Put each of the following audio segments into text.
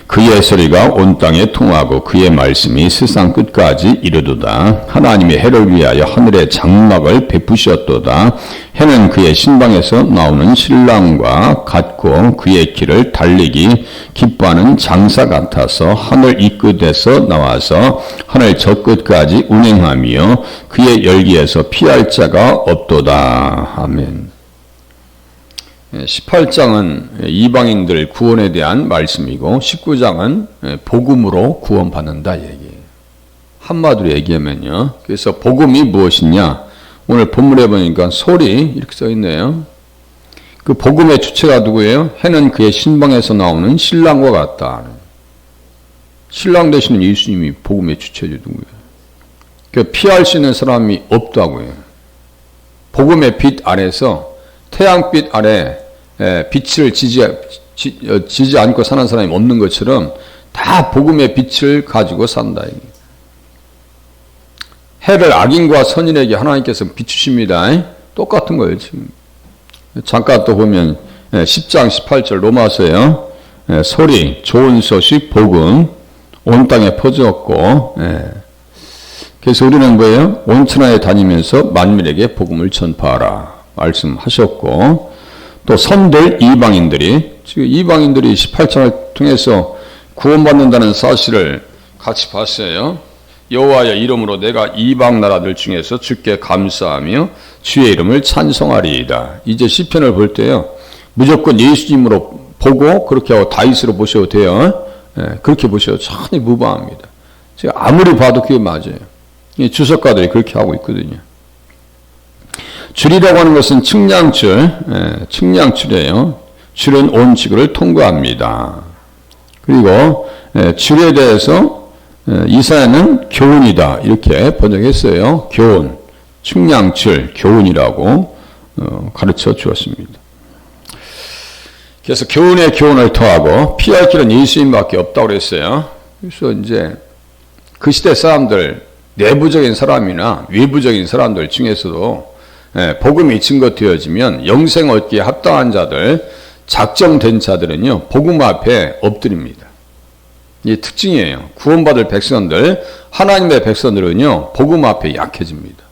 그의 소리가 온 땅에 통하고 그의 말씀이 세상 끝까지 이르도다. 하나님의 해를 위하여 하늘에 장막을 베푸셨도다. 해는 그의 신방에서 나오는 신랑과 같고 그의 길을 달리기 기뻐하는 장사 같아서 하늘 이 끝에서 나와서 하늘 저 끝까지 운행하며 그의 열기에서 피할 자가 없도다. 아멘. 18장은 이방인들 구원에 대한 말씀이고 19장은 복음으로 구원받는다 얘기예요. 한마디로 얘기하면요. 그래서 복음이 무엇이냐? 오늘 본문에 보니까 소리 이렇게 써 있네요. 그 복음의 주체가 누구예요? 해는 그의 신방에서 나오는 신랑과 같다. 신랑 되시는 예수님이 복음의 주체죠. 누구예요? 그 피할 수 있는 사람이 없다고요. 복음의 빛 아래서 태양빛 아래 빛을 지지 않고 사는 사람이 없는 것처럼 다 복음의 빛을 가지고 산다. 해를 악인과 선인에게 하나님께서 비추십니다. 똑같은 거예요. 지금 잠깐 또 보면 10장 18절 로마서예요. 소리, 좋은 소식, 복음 온 땅에 퍼졌고 그래서 우리는 뭐예요? 온 천하에 다니면서 만민에게 복음을 전파하라 말씀하셨고 또 선들 이방인들이 지금 이방인들이 18장을 통해서 구원받는다는 사실을 같이 봤어요. 여호와의 이름으로 내가 이방 나라들 중에서 주께 감사하며 주의 이름을 찬송하리이다. 이제 시편을 볼 때요. 무조건 예수님으로 보고 그렇게 하고 다윗으로 보셔도 돼요. 그렇게 보셔도 전혀 무방합니다. 제가 아무리 봐도 그게 맞아요. 주석가들이 그렇게 하고 있거든요. 줄이라고 하는 것은 측량줄이에요. 줄은 온 지구를 통과합니다. 그리고 줄에 대해서 이사야는 교훈이다 이렇게 번역했어요. 교훈, 측량줄, 교훈이라고 가르쳐 주었습니다. 그래서 교훈의 교훈을 더하고 피할 길은 예수님밖에 없다고 그랬어요. 그래서 이제 그 시대 사람들 내부적인 사람이나 외부적인 사람들 중에서도 복음이 증거되어지면 영생 얻기에 합당한 자들, 작정된 자들은요 복음 앞에 엎드립니다. 이 특징이에요. 구원받을 백성들, 하나님의 백성들은요 복음 앞에 약해집니다.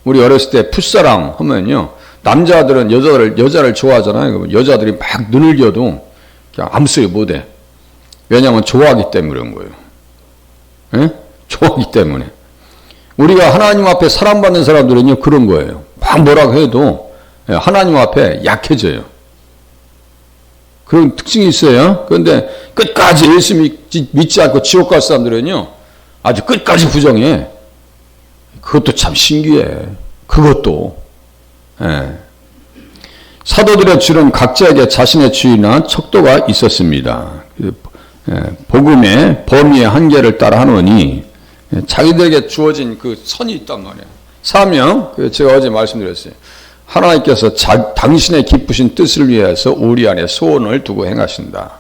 우리 어렸을 때 풋사랑 하면요 남자들은 여자를 좋아하잖아요. 여자들이 막 눈을 겨도 그냥 아무 소리 못해. 왜냐하면 좋아하기 때문에 그런 거예요. 좋아하기 때문에. 우리가 하나님 앞에 사랑받는 사람들은요 그런 거예요. 막 뭐라고 해도 하나님 앞에 약해져요. 그런 특징이 있어요. 그런데 끝까지 예수 믿지 않고 지옥 갈 사람들은요 아주 끝까지 부정해. 그것도 참 신기해. 그것도. 사도들의 줄은 각자에게 자신의 주의나 척도가 있었습니다. 복음의 범위의 한계를 따라 하노니 자기들에게 주어진 그 선이 있단 말이에요. 사명, 제가 어제 말씀드렸어요. 하나님께서 당신의 기쁘신 뜻을 위해서 우리 안에 소원을 두고 행하신다.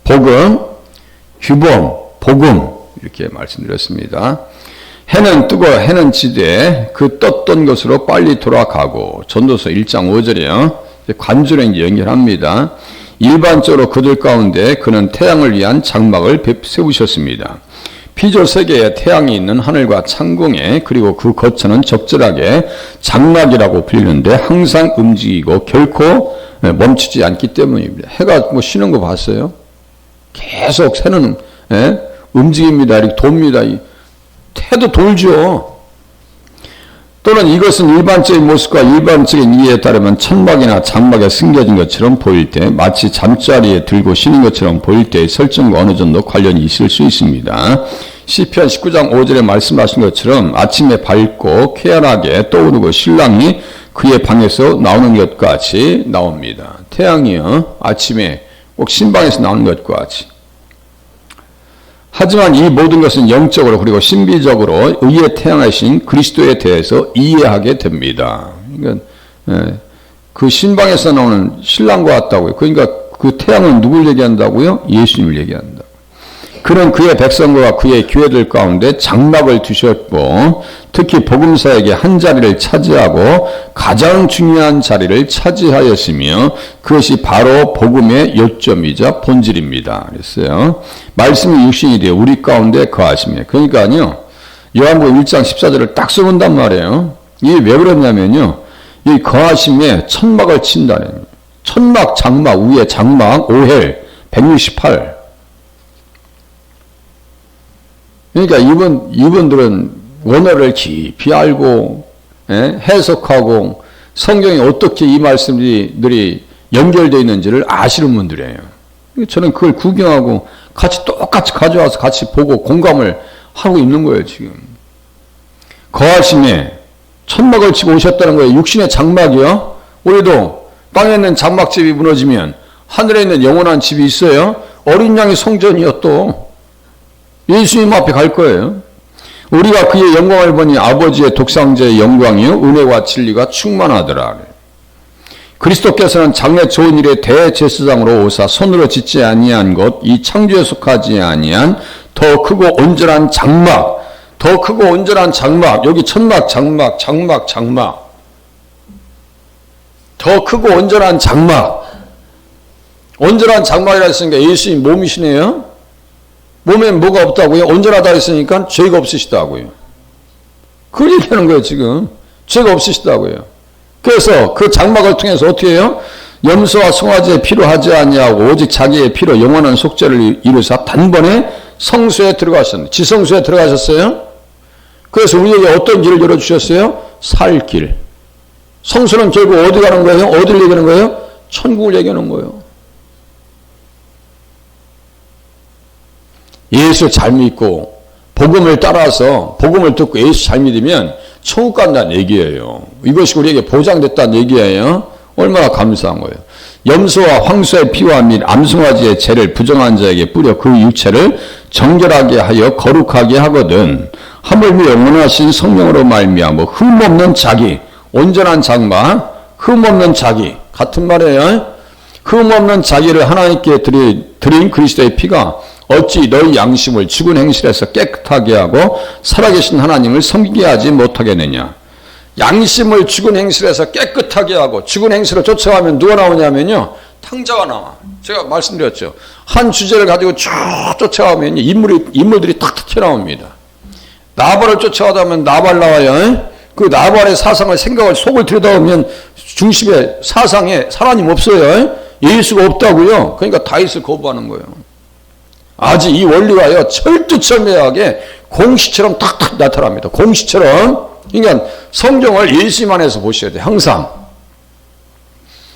복음, 규범, 복음 이렇게 말씀드렸습니다. 해는 뜨고 해는 지되 그 떴던 것으로 빨리 돌아가고 전도서 1장 5절이요. 관주로 이제 연결합니다. 일반적으로 그들 가운데 그는 태양을 위한 장막을 세우셨습니다. 피조 세계에 태양이 있는 하늘과 창공에 그리고 그 거처는 적절하게 장막이라고 불리는데 항상 움직이고 결코 멈추지 않기 때문입니다. 해가 뭐 쉬는 거 봤어요? 계속 새는 움직입니다. 이렇게 돕니다. 해도 돌죠. 또는 이것은 일반적인 모습과 일반적인 이해에 따르면 천막이나 장막에 숨겨진 것처럼 보일 때 마치 잠자리에 들고 쉬는 것처럼 보일 때의 설정과 어느 정도 관련이 있을 수 있습니다. 시편 19장 5절에 말씀하신 것처럼 아침에 밝고 쾌활하게 떠오르고 신랑이 그의 방에서 나오는 것같이 나옵니다. 태양이요 아침에 꼭 신방에서 나오는 것과 같이. 하지만 이 모든 것은 영적으로 그리고 신비적으로 의의 태양이신 그리스도에 대해서 이해하게 됩니다. 그러니까 그 신방에서 나오는 신랑과 같다고요. 그러니까 그 태양은 누굴 얘기한다고요? 예수님을 얘기한다. 그는 그의 백성과 그의 교회들 가운데 장막을 두셨고 특히 복음사에게 한 자리를 차지하고 가장 중요한 자리를 차지하였으며 그것이 바로 복음의 요점이자 본질입니다. 그랬어요. 말씀이 육신이 되어 우리 가운데 거하시며. 그러니까요. 요한복음 1장 14절을 딱 써본단 말이에요. 이게 왜 그러냐면요. 이 거하심에 천막을 친다는 천막, 장막, 위에 장막, 오헬 168. 그러니까 이분들은 원어를 깊이 알고 해석하고 성경에 어떻게 이 말씀들이 연결되어 있는지를 아시는 분들이에요. 저는 그걸 구경하고 같이 똑같이 가져와서 같이 보고 공감을 하고 있는 거예요, 지금. 거하심에 천막을 치고 오셨다는 거예요. 육신의 장막이요. 우리도 땅에 있는 장막집이 무너지면 하늘에 있는 영원한 집이 있어요. 어린 양의 성전이요 또. 예수님 앞에 갈 거예요. 우리가 그의 영광을 보니 아버지의 독상자의 영광이요 은혜와 진리가 충만하더라. 그리스도께서는 장래 좋은 일의 대제사장으로 오사 손으로 짓지 아니한 것, 이 창조에 속하지 아니한 더 크고 온전한 장막, 더 크고 온전한 장막, 여기 천막, 장막, 더 크고 온전한 장막. 온전한 장막이라 했으니까 예수님 몸이시네요. 몸에 뭐가 없다고요? 온전하다 했으니까 죄가 없으시다고요. 그걸 얘기하는 거예요, 지금. 죄가 없으시다고요. 그래서 그 장막을 통해서 어떻게 해요? 염소와 송아지의 피로 하지 아니하고 오직 자기의 피로 영원한 속죄를 이루사 단번에 성소에 들어가셨는데, 지성소에 들어가셨어요. 그래서 우리에게 어떤 길을 열어주셨어요? 살 길. 성소는 결국 어디 가는 거예요? 어디를 얘기하는 거예요? 천국을 얘기하는 거예요. 예수 잘 믿고 복음을 따라서 복음을 듣고 예수 잘 믿으면 천국 간다는 얘기예요. 이것이 우리에게 보장됐다는 얘기예요. 얼마나 감사한 거예요. 염소와 황소의 피와 및 암송아지의 죄를 부정한 자에게 뿌려 그 육체를 정결하게 하여 거룩하게 하거든. 하물며 영원하신 성령으로 말미암아 흠없는 자기, 온전한 장막, 흠없는 자기 같은 말이에요. 흠없는 자기를 하나님께 드린 그리스도의 피가 어찌 너희 양심을 죽은 행실에서 깨끗하게 하고 살아계신 하나님을 섬기게 하지 못하겠느냐. 양심을 죽은 행실에서 깨끗하게 하고 죽은 행실을 쫓아가면 누가 나오냐면요. 탕자가 나와. 제가 말씀드렸죠. 한 주제를 가지고 쭉 쫓아가면 인물들이 탁탁 튀어나옵니다. 나발을 쫓아가다 보면 나발 나와요. 그 나발의 사상을 생각을 속을 들여다보면 중심에 사상에 하나님 없어요. 예수가 없다고요. 그러니까 다윗을 거부하는 거예요. 아직 이 원리가요, 철두철미하게 공시처럼 탁탁 나타납니다. 공시처럼. 그러니까 성경을 예수님 안에서 보셔야 돼요. 항상.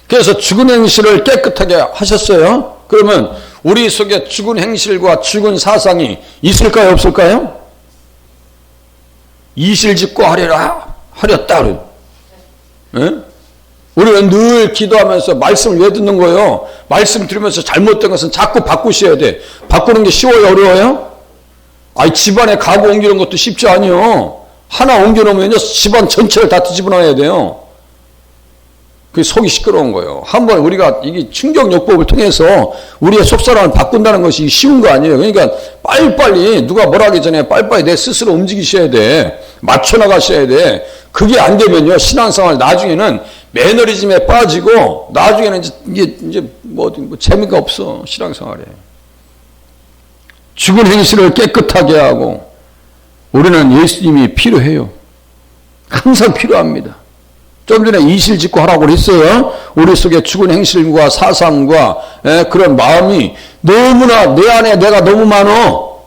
그래서 죽은 행실을 깨끗하게 하셨어요. 그러면 우리 속에 죽은 행실과 죽은 사상이 있을까요? 없을까요? 이실직고 하렸다. 예? 우리는 늘 기도하면서 말씀을 왜 듣는 거예요? 말씀 들으면서 잘못된 것은 자꾸 바꾸셔야 돼. 바꾸는 게 쉬워요? 어려워요? 아니, 집안에 가구 옮기는 것도 쉽지 않아요. 하나 옮겨놓으면요, 집안 전체를 다 뒤집어놔야 돼요. 그게 속이 시끄러운 거예요. 한번 우리가 이게 충격요법을 통해서 우리의 속사람을 바꾼다는 것이 쉬운 거 아니에요. 그러니까 빨리빨리 누가 뭐라 하기 전에 빨리빨리 내 스스로 움직이셔야 돼. 맞춰나가셔야 돼. 그게 안 되면요, 신앙생활 나중에는 매너리즘에 빠지고 나중에는 이제 뭐 재미가 없어, 신앙생활에. 죽은 행실을 깨끗하게 하고 우리는 예수님이 필요해요. 항상 필요합니다. 좀 전에 이실직고 하라고 그랬어요. 우리 속에 죽은 행실과 사상과 그런 마음이 너무나 내 안에 내가 너무 많어.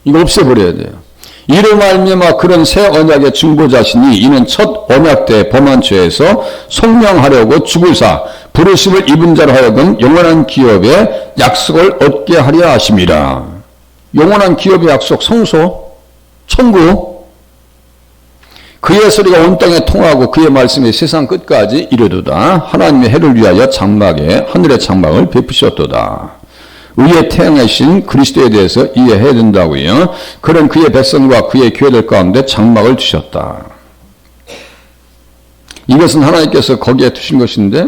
이거 없애버려야 돼요. 이로 말미암아 그런 새 언약의 중보자시니 이는 첫 언약 때 범한 죄에서 속량하려고 죽으사 부르심을 입은 자로 하여금 영원한 기업의 약속을 얻게 하려 하심이라. 영원한 기업의 약속, 성소, 천국. 그의 소리가 온 땅에 통하고 그의 말씀이 세상 끝까지 이르도다. 하나님의 해를 위하여 장막에 하늘의 장막을 베푸셨도다. 의의 태양이신 그리스도에 대해서 이해해야 된다고요. 그런 그의 백성과 그의 교회들 가운데 장막을 두셨다. 이것은 하나님께서 거기에 두신 것인데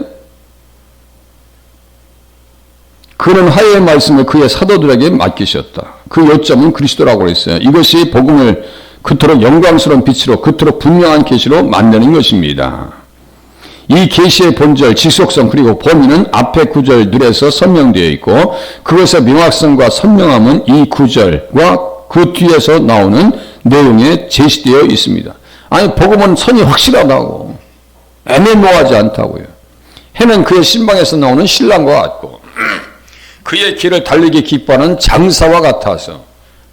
그 그는 하나님의 말씀을 그의 사도들에게 맡기셨다. 그 요점은 그리스도라고 했어요. 이것이 복음을 그토록 영광스러운 빛으로 그토록 분명한 계시로 만드는 것입니다. 이 계시의 본질, 지속성 그리고 범위는 앞의 구절들에서 설명되어 있고 그것의 명확성과 선명함은 이 구절과 그 뒤에서 나오는 내용에 제시되어 있습니다. 아니 복음은 선이 확실하다고 애매모호하지 않다고요. 해는 그의 신방에서 나오는 신랑과 같고 그의 길을 달리기 기뻐하는 장사와 같아서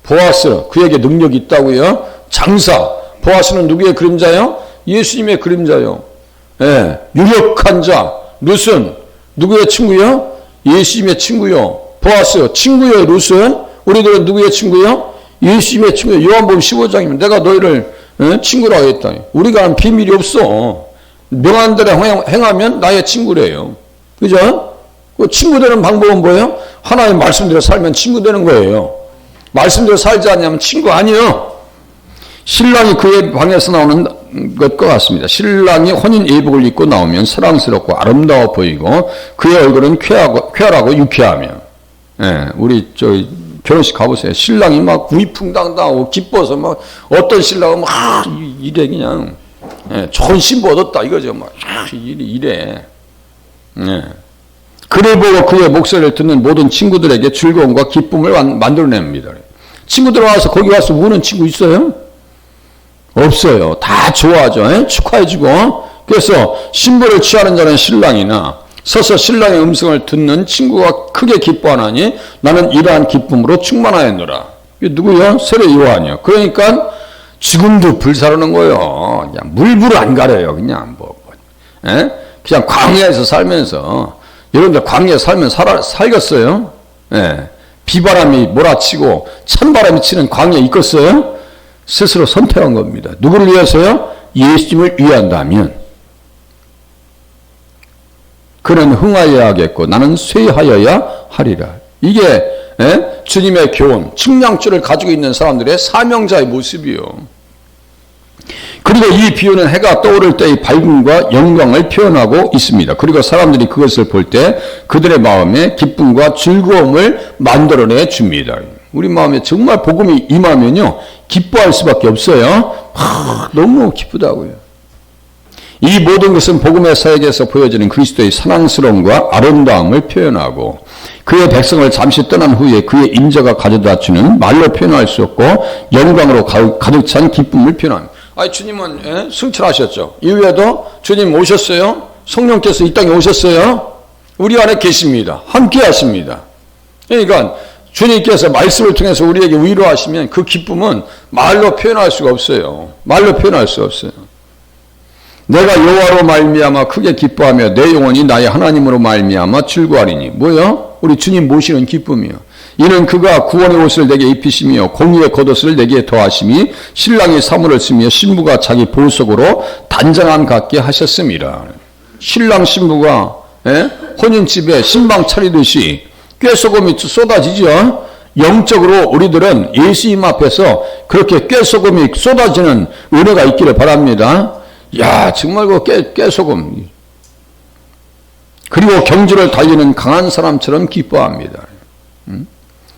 보아스 그에게 능력이 있다고요. 장사 보아스는 누구의 그림자요? 예수님의 그림자요. 예, 유력한 자 룻은 누구의 친구요? 예수님의 친구요. 보아스 친구요. 룻은 우리들은 누구의 친구요? 예수님의 친구요. 요한복음 15장이면 내가 너희를 친구라고 했다. 우리가 하는 비밀이 없어. 명한 대로 행하면 나의 친구래요. 그죠? 그 친구 되는 방법은 뭐예요? 하나님 말씀대로 살면 친구 되는 거예요. 말씀대로 살지 않으면 친구 아니에요. 신랑이 그의 방에서 나오는 것과 같습니다. 신랑이 혼인 예복을 입고 나오면 사랑스럽고 아름다워 보이고 그의 얼굴은 쾌활하고 유쾌하며 예, 우리 결혼식 가보세요. 신랑이 막 위풍당당하고 기뻐서 막 어떤 신랑은 막 이래 그냥 예, 좋은 신부 얻었다 이거죠. 막 이래. 예. 그를 보고 그의 목소리를 듣는 모든 친구들에게 즐거움과 기쁨을 만들어냅니다. 친구들 와서 거기 와서 우는 친구 있어요? 없어요. 다 좋아하죠. 에? 축하해주고. 그래서 신부를 취하는 자는 신랑이나 서서 신랑의 음성을 듣는 친구가 크게 기뻐하나니 나는 이러한 기쁨으로 충만하였노라. 이게 누구요? 세례 요한이요. 그러니까 지금도 불사르는 거예요. 그냥 물불 안 가려요. 그냥 그냥 광야에서 살면서 여러분들 광야에 살면 살겠어요? 예. 비바람이 몰아치고 찬바람이 치는 광야에 있겠어요? 스스로 선택한 겁니다. 누구를 위해서요? 예수님을 위한다면 그는 흥하여야 하겠고 나는 쇠하여야 하리라. 이게 주님의 교훈, 측량줄을 가지고 있는 사람들의 사명자의 모습이요. 그리고 이 비유는 해가 떠오를 때의 밝음과 영광을 표현하고 있습니다. 그리고 사람들이 그것을 볼 때 그들의 마음에 기쁨과 즐거움을 만들어내 줍니다. 우리 마음에 정말 복음이 임하면요 기뻐할 수밖에 없어요. 너무 기쁘다고요. 이 모든 것은 복음의 사역에서 보여지는 그리스도의 사랑스러움과 아름다움을 표현하고 그의 백성을 잠시 떠난 후에 그의 임재가 가져다 주는 말로 표현할 수 없고 영광으로 가득 찬 기쁨을 표현합니다. 아니 주님은 승천하셨죠. 이후에도 주님 오셨어요. 성령께서 이 땅에 오셨어요. 우리 안에 계십니다. 함께 하십니다. 그러니까 주님께서 말씀을 통해서 우리에게 위로하시면 그 기쁨은 말로 표현할 수가 없어요. 말로 표현할 수 없어요. 내가 여호와로 말미암아 크게 기뻐하며 내 영혼이 나의 하나님으로 말미암아 즐거워하리니 뭐요? 우리 주님 모시는 기쁨이요. 이는 그가 구원의 옷을 내게 입히시며 공의의 겉옷을 내게 더하심이 신랑이 사물을 쓰며 신부가 자기 보석으로 단장함 같게 하셨습니다. 신랑 신부가 혼인집에 신방 차리듯이 꾀소금이 쏟아지죠. 영적으로 우리들은 예수님 앞에서 그렇게 꾀소금이 쏟아지는 은혜가 있기를 바랍니다. 야 정말 그 꾀소금. 그리고 경주를 달리는 강한 사람처럼 기뻐합니다.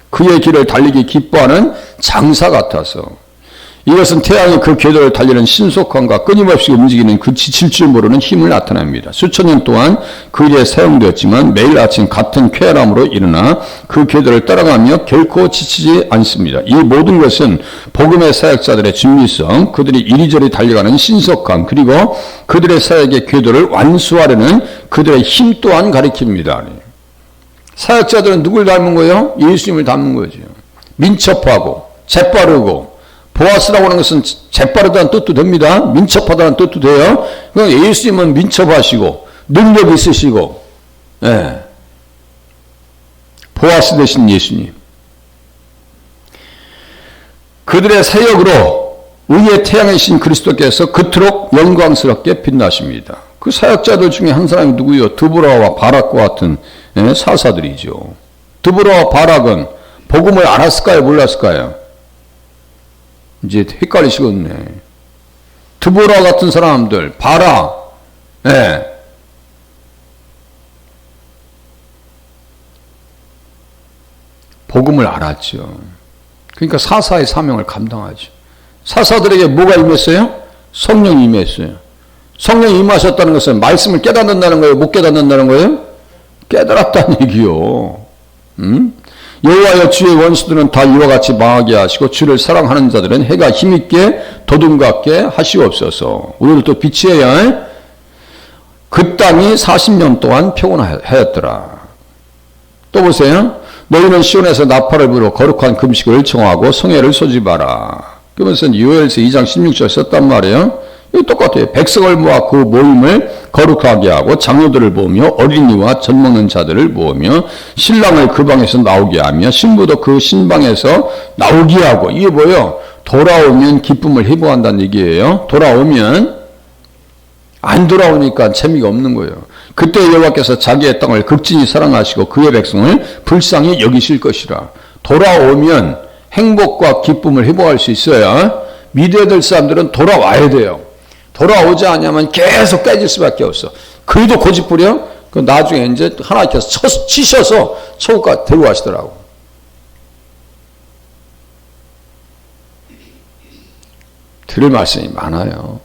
그의 길을 달리기 기뻐하는 장사 같아서 이것은 태양이 그 궤도를 달리는 신속함과 끊임없이 움직이는 그 지칠 줄 모르는 힘을 나타냅니다. 수천 년 동안 그 일에 사용되었지만 매일 아침 같은 쾌활함으로 일어나 그 궤도를 따라가며 결코 지치지 않습니다. 이 모든 것은 복음의 사역자들의 준비성, 그들이 이리저리 달려가는 신속함, 그리고 그들의 사역의 궤도를 완수하려는 그들의 힘 또한 가리킵니다. 사역자들은 누굴 닮은 거예요? 예수님을 닮은 거죠. 민첩하고 재빠르고 보아스라고 하는 것은 재빠르다는 뜻도 됩니다. 민첩하다는 뜻도 돼요. 그러니까 예수님은 민첩하시고 능력 있으시고 보아스 되신 예수님. 그들의 사역으로 의의 태양이신 그리스도께서 그토록 영광스럽게 빛나십니다. 그 사역자들 중에 한 사람이 누구요? 드보라와 바락과 같은 사사들이죠. 드보라와 바락은 복음을 알았을까요? 몰랐을까요? 이제 헷갈리시겠네. 드보라 같은 사람들, 바락, 복음을 알았죠. 그러니까 사사의 사명을 감당하죠. 사사들에게 뭐가 임했어요? 성령이 임했어요. 성령이 임하셨다는 것은 말씀을 깨닫는다는 거예요? 못 깨닫는다는 거예요? 깨달았다는 얘기요. 여호와여 주의 원수들은 다 이와 같이 망하게 하시고 주를 사랑하는 자들은 해가 힘있게 도둠 같게 하시옵소서. 우리도 빛이어야 그 땅이 40년 동안 평온하였더라. 또 보세요. 너희는 시온에서 나팔을 불어 거룩한 금식을 정하고 성회를 소집하라. 그러면서 요엘서 2장 16절 썼단 말이에요. 이거 똑같아요. 백성을 모아 그 모임을 거룩하게 하고 장로들을 모으며 어린이와 젖 먹는 자들을 모으며 신랑을 그 방에서 나오게 하며 신부도 그 신방에서 나오게 하고. 이게 뭐예요? 돌아오면 기쁨을 회복한다는 얘기예요. 돌아오면 안 돌아오니까 재미가 없는 거예요. 그때 여호와께서 자기의 땅을 극진히 사랑하시고 그의 백성을 불쌍히 여기실 것이라. 돌아오면 행복과 기쁨을 회복할 수 있어야 믿어야 될 사람들은 돌아와야 돼요. 돌아오지 않으면 계속 깨질 수밖에 없어. 그래도 고집부려? 그 나중에 이제 하나님께서 치셔서 천국까지 데려가시더라고. 들을 말씀이 많아요.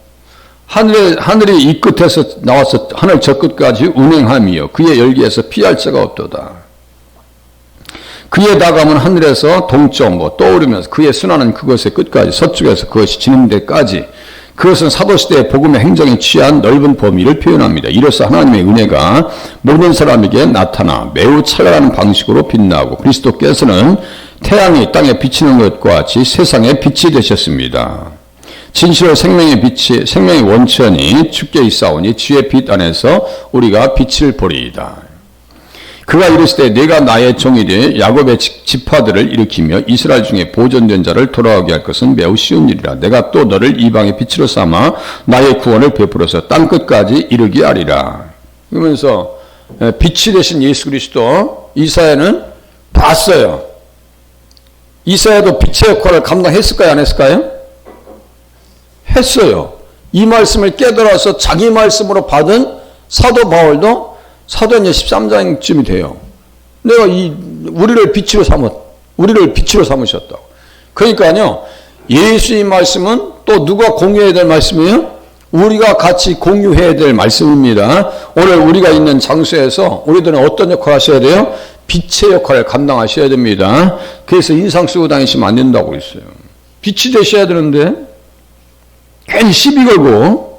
하늘이 이 끝에서 나와서 하늘 저 끝까지 운행함이요 그의 열기에서 피할 자가 없도다. 그의 나감은 하늘에서 동쪽 떠오르면서 그의 순환은 그것의 끝까지 서쪽에서 그것이 지는 데까지. 그것은 사도시대의 복음의 행정에 취한 넓은 범위를 표현합니다. 이로써 하나님의 은혜가 모든 사람에게 나타나 매우 찬란한 방식으로 빛나고 그리스도께서는 태양이 땅에 비치는 것과 같이 세상의 빛이 되셨습니다. 진실로 생명의 빛이 생명의 원천이 주께 있사오니 주의 빛 안에서 우리가 빛을 보리이다. 그가 이르시되 내가 나의 종이되 야곱의 지파들을 일으키며 이스라엘 중에 보존된 자를 돌아오게 할 것은 매우 쉬운 일이라. 내가 또 너를 이방의 빛으로 삼아 나의 구원을 베풀어서 땅 끝까지 이르게 하리라. 그러면서 빛이 되신 예수 그리스도 이사야는 봤어요. 이사야도 빛의 역할을 감당했을까요? 안 했을까요? 했어요. 이 말씀을 깨달아서 자기 말씀으로 받은 사도 바울도 사도행전 13장쯤이 돼요. 내가 우리를 빛으로 삼으셨다고. 그러니까요, 예수의 말씀은 또 누가 공유해야 될 말씀이에요? 우리가 같이 공유해야 될 말씀입니다. 오늘 우리가 있는 장소에서 우리들은 어떤 역할을 하셔야 돼요? 빛의 역할을 감당하셔야 됩니다. 그래서 인상 쓰고 다니시면 안 된다고 했어요. 빛이 되셔야 되는데 괜히 시비 걸고.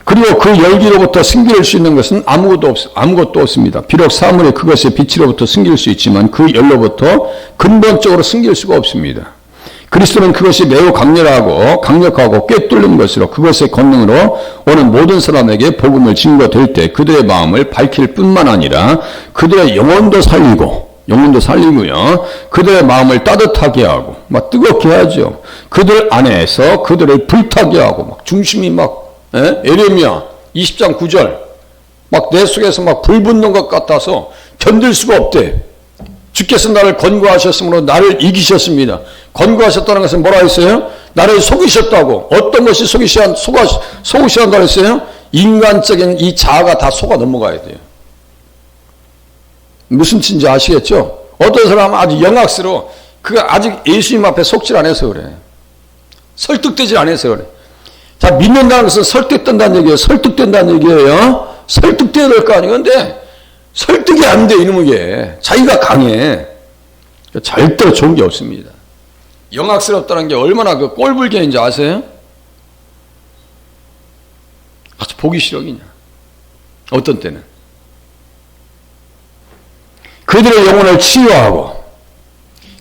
그리고 그 열기로부터 승기를 수 있는 것은 아무것도 없습니다. 비록 사물이 그것의 빛으로부터 승길 수 있지만 그 열로부터 근본적으로 승길 수가 없습니다. 그리스도는 그것이 매우 강력하고 꿰뚫는 것으로 그것의 권능으로 오는 모든 사람에게 복음을 증거될 때 그들의 마음을 밝힐 뿐만 아니라 그들의 영혼도 살리고요. 그들의 마음을 따뜻하게 하고 막 뜨겁게 하죠. 그들 안에서 그들을 불타게 하고 막 중심이 막 에레미야 20장 9절 막 내 속에서 막 불 붙는 것 같아서 견딜 수가 없대. 주께서 나를 권고하셨으므로 나를 이기셨습니다. 권고하셨다는 것은 뭐라 했어요? 나를 속이셨다고. 어떤 것이 속으시한다고 했어요? 인간적인 이 자아가 다 속아 넘어가야 돼요. 무슨 뜻인지 아시겠죠? 어떤 사람은 아주 영악스러워. 그가 아직 예수님 앞에 속질 안 해서 그래. 설득되질 않아서 그래. 자, 믿는다는 것은 설득된다는 얘기예요. 설득돼야 될 거 아니에요. 근데 설득이 안 돼, 이놈에게. 자기가 강해. 절대로 좋은 게 없습니다. 영악스럽다는 게 얼마나 그 꼴불견인지 아세요? 아주 보기 싫어, 그냥. 어떤 때는. 그들의 영혼을 치유하고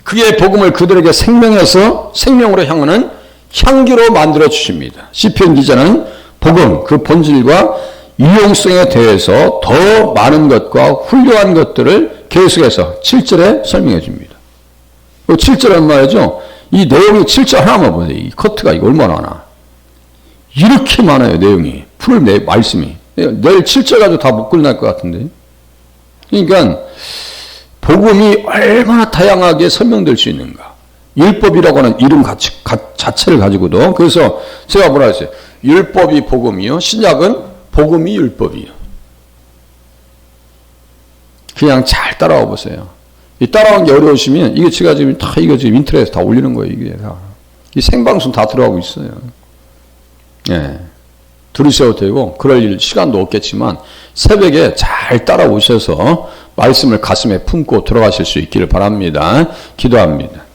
그의 복음을 그들에게 생명으로 향하는 향기로 만들어 주십니다. 시편 기자는 복음, 그 본질과 유용성에 대해서 더 많은 것과 훌륭한 것들을 계속해서 7절에 설명해 줍니다. 7절은 말이죠. 이 내용이 7절 하나만 보세요. 이 커트가 이거 얼마나 많아. 이렇게 많아요, 내용이. 풀 말씀이. 내일 7절 가지고 다 못 끝날 것 같은데. 그러니까 복음이 얼마나 다양하게 설명될 수 있는가. 율법이라고 하는 이름 자체를 가지고도. 그래서 제가 뭐라 했어요? 율법이 복음이요. 신약은 복음이 율법이요. 그냥 잘 따라와 보세요. 이 따라오는 게 어려우시면 이게 제가 지금 다 이거 지금 인터넷에 다 올리는 거예요. 이게 다. 이 생방송 다 들어가고 있어요. 예. 들으셔도 되고 그럴 일 시간도 없겠지만 새벽에 잘 따라오셔서 말씀을 가슴에 품고 들어가실 수 있기를 바랍니다. 기도합니다.